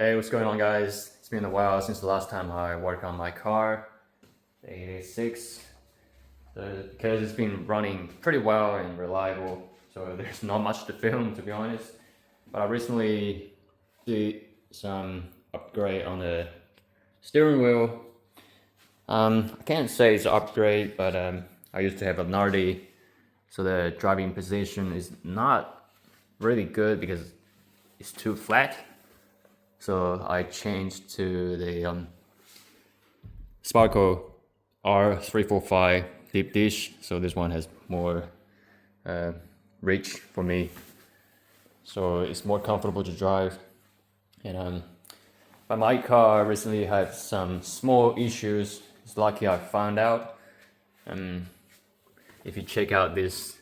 Hey, what's going on, guys? It's been a while since the last time I worked on my car, the AE86. Because it's been running pretty well and reliable, so there's not much to film, to be honest. But I recently did some upgrade on the steering wheel. I can't say it's an upgrade, but I used to have a gnarly, so the driving position is not really good because it's too flat. So I changed to the Sparko R345 deep dish. So this one has more reach for me. So it's more comfortable to drive. And but my car recently had some small issues. It's lucky I found out. If you check out this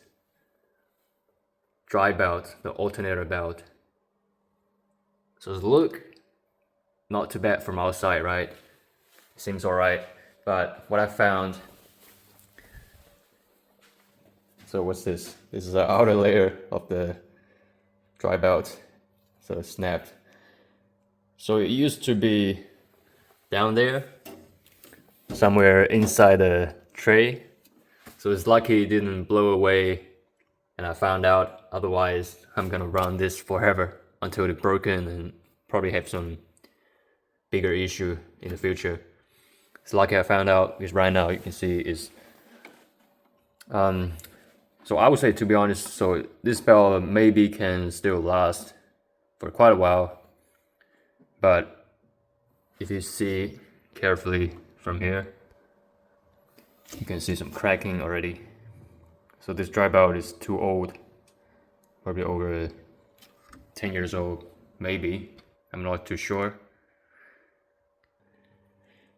drive belt, the alternator belt. So look, not too bad from outside, right? Seems alright, but what I found. So what's this? This is the outer layer of the drive belt. So it snapped. So it used to be down there, somewhere inside the tray. So it's lucky it didn't blow away, and I found out. Otherwise, I'm gonna run this forever until it's broken and probably have some bigger issue in the future. It's lucky I found out because right now you can see is so I would say, to be honest, so this belt maybe can still last for quite a while, but if you see carefully from here, you can see some cracking already. So this drive belt is too old, probably over 10 years old, maybe. I'm not too sure.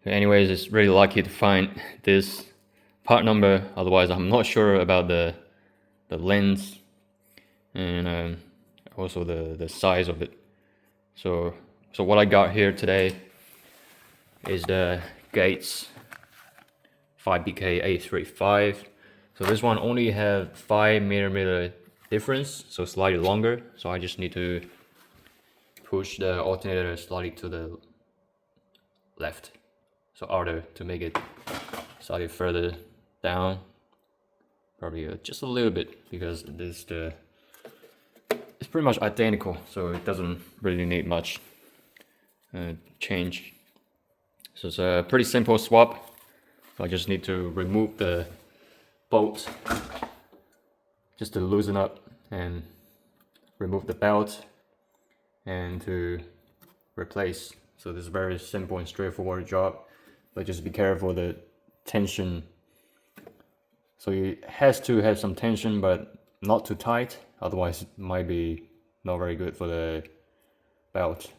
But anyways, it's really lucky to find this part number. Otherwise, I'm not sure about the lens and also the size of it. So what I got here today is the Gates 5BK A35. So this one only have 5mm difference, so slightly longer. So I just need to push the alternator slightly to the left, so harder to make it slightly further down, probably just a little bit, because it's pretty much identical, so it doesn't really need much change. So it's a pretty simple swap. So I just need to remove the bolt just to loosen up and remove the belt and to replace. So this is a very simple and straightforward job, but just be careful the tension. So it has to have some tension, but not too tight, otherwise it might be not very good for the belt.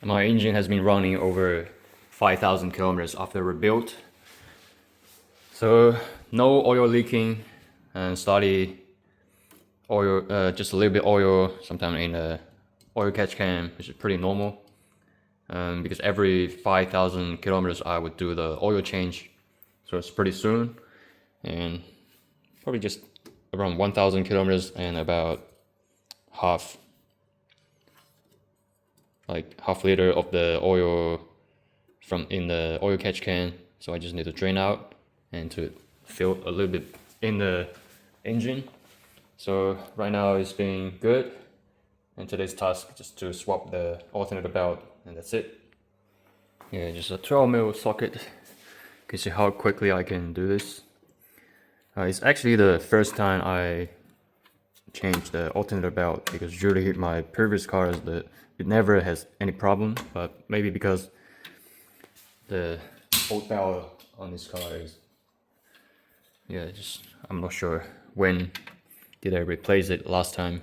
My engine has been running over 5,000 kilometers after rebuilt, so no oil leaking and slightly oil, just a little bit oil sometimes in the oil catch can, which is pretty normal. Because every 5,000 kilometers I would do the oil change, so it's pretty soon, and probably just around 1,000 kilometers and about half liter of the oil from in the oil catch can. So I just need to drain out and to fill a little bit in the engine. So right now it's been good, and today's task just to swap the alternator belt, and that's it. Yeah, just a 12mm socket. You can see how quickly I can do this. It's actually the first time I changed the alternator belt, because usually my previous cars it never has any problem, but maybe because the old belt on this car is, yeah, just I'm not sure when did I replace it last time.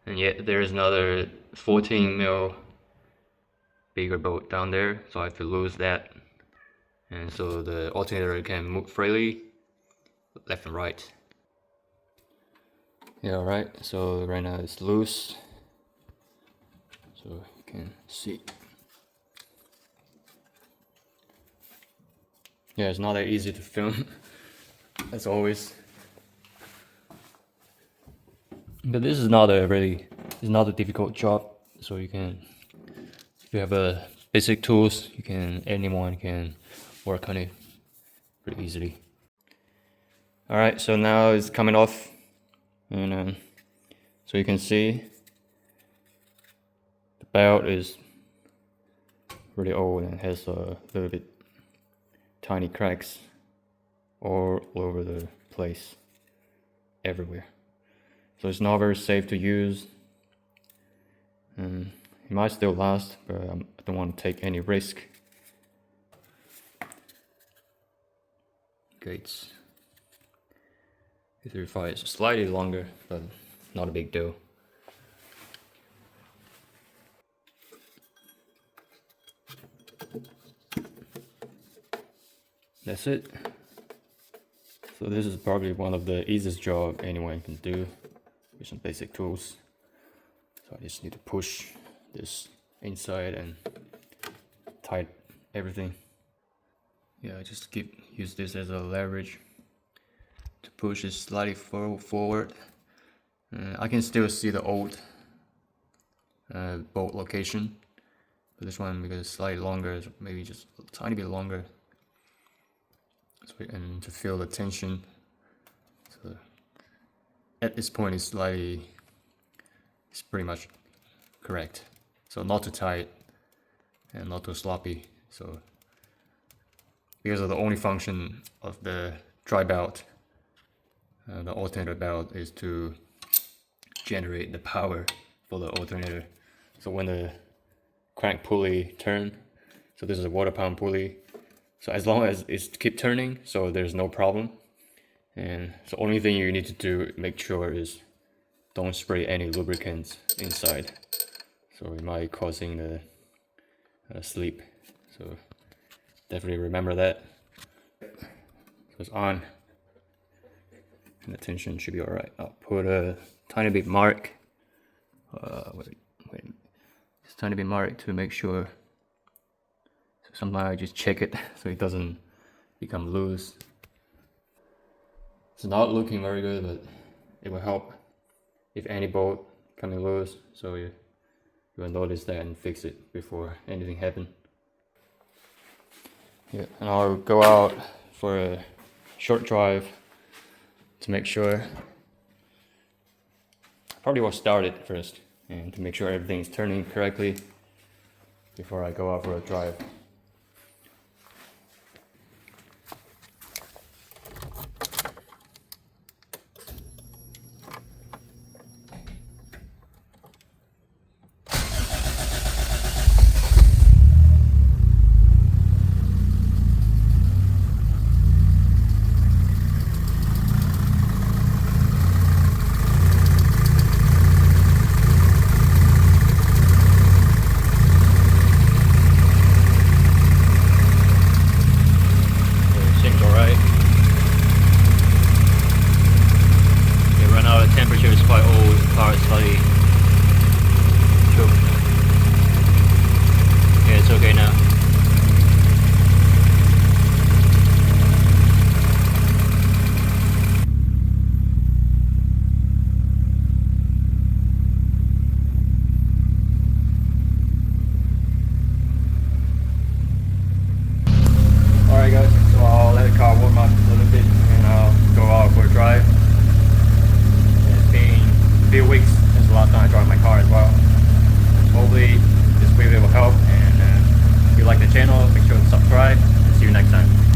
And yet there is another 14mm bigger bolt down there, so I have to lose that, and so the alternator can move freely left and right. Yeah, alright, so right now it's loose, so you can see. Yeah, it's not that easy to film as always. But this is not a really it's not a difficult job, so you can, if you have a basic tools, anyone can work on it pretty easily. Alright, so now it's coming off, and so you can see the belt is really old and has a little bit tiny cracks all over the place, everywhere. So it's not very safe to use, and it might still last, but I don't want to take any risk. Gates. A35 is slightly longer, but not a big deal. That's it. So this is probably one of the easiest job anyone can do with some basic tools. So I just need to push this inside and tight everything. Yeah, I just use this as a leverage to push it slightly forward. I can still see the old bolt location, but this one, because it's slightly longer, maybe just a tiny bit longer, and to feel the tension. So at this point it's pretty much correct. So not too tight and not too sloppy. So because of the only function of the dry belt, the alternator belt, is to generate the power for the alternator. So when the crank pulley turn, so this is a water pump pulley, so as long as it's keep turning, so there's no problem. And so only thing you need to do, make sure, is don't spray any lubricants inside, so it might causing the sleep. So definitely remember that. So it's on, and the tension should be all right. I'll put a tiny bit mark. Wait, just tiny bit mark to make sure. So sometimes I just check it so it doesn't become loose. It's not looking very good, but it will help if any bolt coming loose. So you will notice that and fix it before anything happens. Yeah, and I'll go out for a short drive to make sure. Probably will start it first, and to make sure everything is turning correctly before I go out for a drive. Temperature is quite old, car is slightly choked. Yeah, it's okay now. Alright guys, so I'll let the car warm up a little bit and I'll go out for a drive. Few weeks since the last time I drove my car as well. Hopefully this video will help, and if you like the channel, make sure to subscribe, and see you next time.